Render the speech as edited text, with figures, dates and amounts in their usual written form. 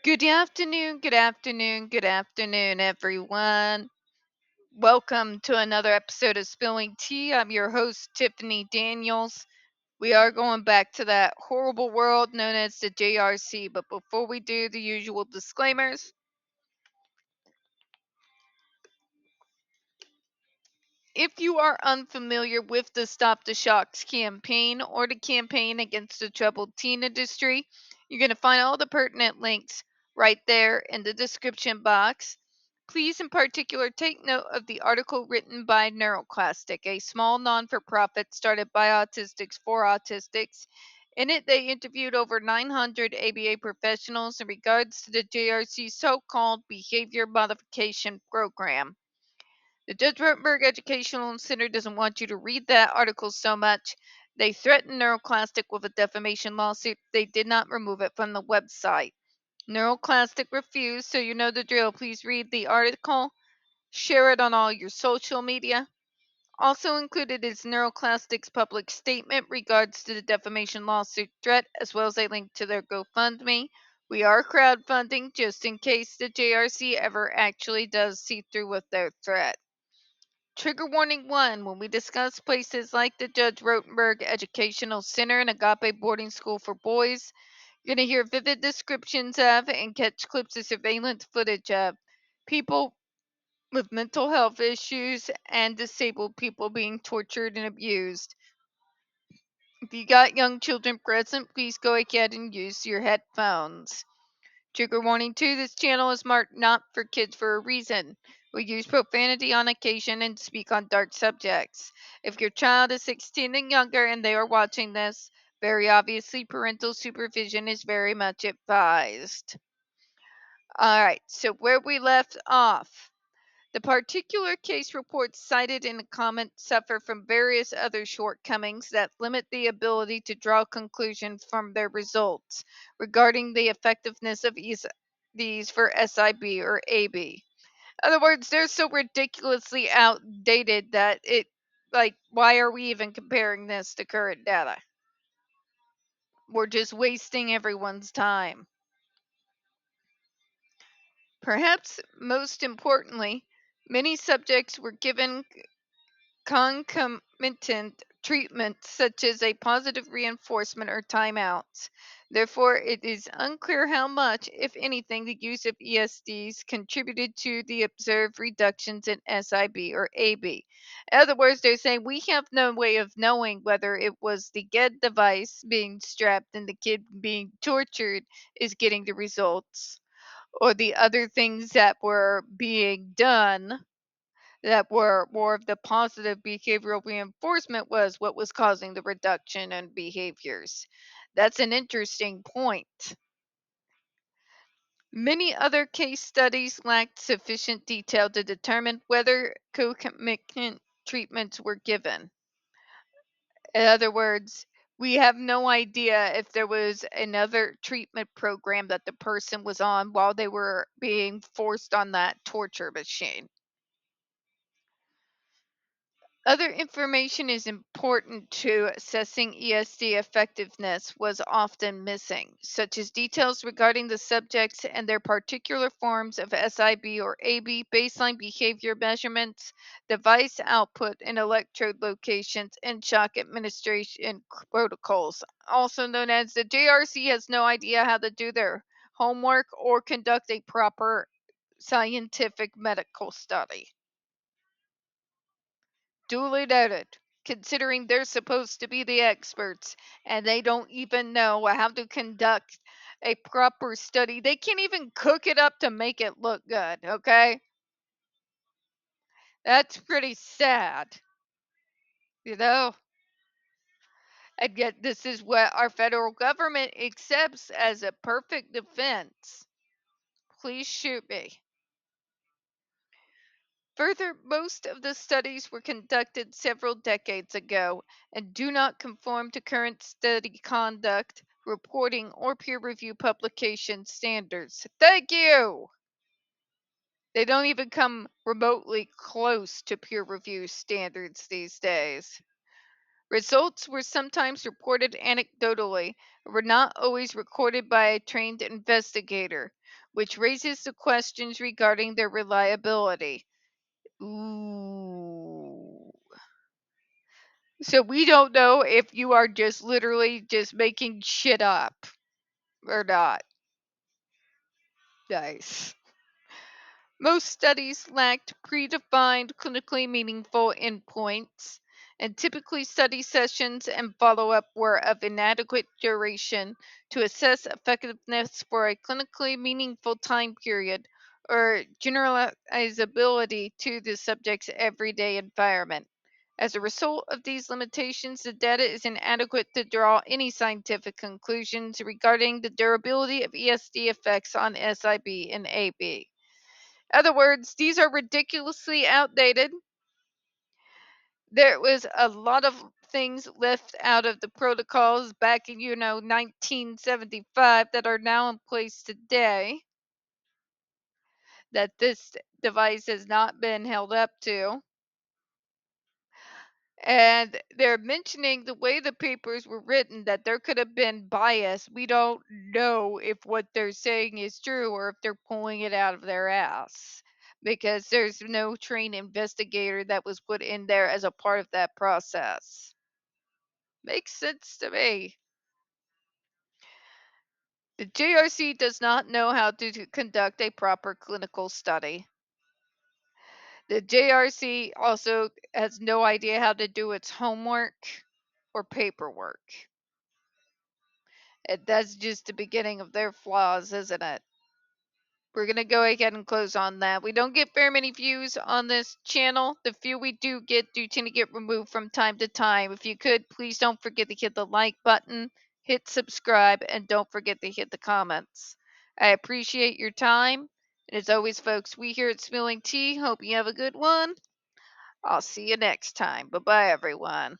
Good afternoon, good afternoon, good afternoon, everyone. Welcome to another episode of Spilling Tea. I'm your host, Tiffany Daniels. We are going back to that horrible world known as the JRC, but before we do, the usual disclaimers. If you are unfamiliar with the Stop the Shocks campaign or the campaign against the troubled teen industry, you're going to find all the pertinent links right there in the description box. Please, in particular, take note of the article written by NeuroClastic, a small non for profit started by autistics for autistics. In it, they interviewed over 900 ABA professionals in regards to the JRC's so called behavior modification program. The Judge Rotenberg Educational Center doesn't want you to read that article so much. They threatened NeuroClastic with a defamation lawsuit. They did not remove it from the website. NeuroClastic refused, so you know the drill. Please read the article, share it on all your social media. Also included is NeuroClastic's public statement regards to the defamation lawsuit threat, as well as a link to their GoFundMe. We are crowdfunding just in case the JRC ever actually does see through with their threat. Trigger warning 1: when we discuss places like the Judge Rotenberg Educational Center and Agape Boarding School for Boys, you're going to hear vivid descriptions of and catch clips of surveillance footage of people with mental health issues and disabled people being tortured and abused. If you got young children present, please go ahead and use your headphones. Trigger warning 2: this channel is marked not for kids for a reason. We use profanity on occasion and speak on dark subjects. If your child is 16 and younger and they are watching this, very obviously parental supervision is very much advised. Alright, so where we left off. The particular case reports cited in the comment suffer from various other shortcomings that limit the ability to draw conclusions from their results regarding the effectiveness of these for SIB or AB. In other words, they're so ridiculously outdated that why are we even comparing this to current data? We're just wasting everyone's time. Perhaps most importantly, many subjects were given concomitant treatment such as a positive reinforcement or timeouts. Therefore, it is unclear how much, if anything, the use of ESDs contributed to the observed reductions in SIB or AB. In other words, they're saying we have no way of knowing whether it was the GED device being strapped and the kid being tortured is getting the results, or the other things that were being done that were more of the positive behavioral reinforcement was what was causing the reduction in behaviors. That's an interesting point. Many other case studies lacked sufficient detail to determine whether concomitant treatments were given. In other words, we have no idea if there was another treatment program that the person was on while they were being forced on that torture machine. Other information is important to assessing ESD effectiveness was often missing, such as details regarding the subjects and their particular forms of SIB or AB, baseline behavior measurements, device output and electrode locations, and shock administration protocols. Also known as the JRC has no idea how to do their homework or conduct a proper scientific medical study. Duly noted. Considering they're supposed to be the experts and they don't even know how to conduct a proper study, they can't even cook it up to make it look good, okay? That's pretty sad, you know? And yet, this is what our federal government accepts as a perfect defense. Please shoot me. Further, most of the studies were conducted several decades ago and do not conform to current study conduct, reporting, or peer review publication standards. Thank you! They don't even come remotely close to peer review standards these days. Results were sometimes reported anecdotally and were not always recorded by a trained investigator, which raises the questions regarding their reliability. Ooh. So we don't know if you are just literally just making shit up or not. Nice. Most studies lacked predefined clinically meaningful endpoints, and typically study sessions and follow up were of inadequate duration to assess effectiveness for a clinically meaningful time period or generalizability to the subject's everyday environment. As a result of these limitations, the data is inadequate to draw any scientific conclusions regarding the durability of ESD effects on SIB and AB. In other words, these are ridiculously outdated. There was a lot of things left out of the protocols back in, 1975 that are now in place today that this device has not been held up to. And they're mentioning the way the papers were written that there could have been bias. We don't know if what they're saying is true or if they're pulling it out of their ass because there's no trained investigator that was put in there as a part of that process. Makes sense to me. The JRC does not know how to conduct a proper clinical study. The JRC also has no idea how to do its homework or paperwork. And that's just the beginning of their flaws, isn't it? We're going to go ahead and close on that. We don't get very many views on this channel. The few we do tend to get removed from time to time. If you could, please don't forget to hit the like button, hit subscribe, and don't forget to hit the comments. I appreciate your time. And as always, folks, we here at Spilling Tea hope you have a good one. I'll see you next time. Bye-bye, everyone.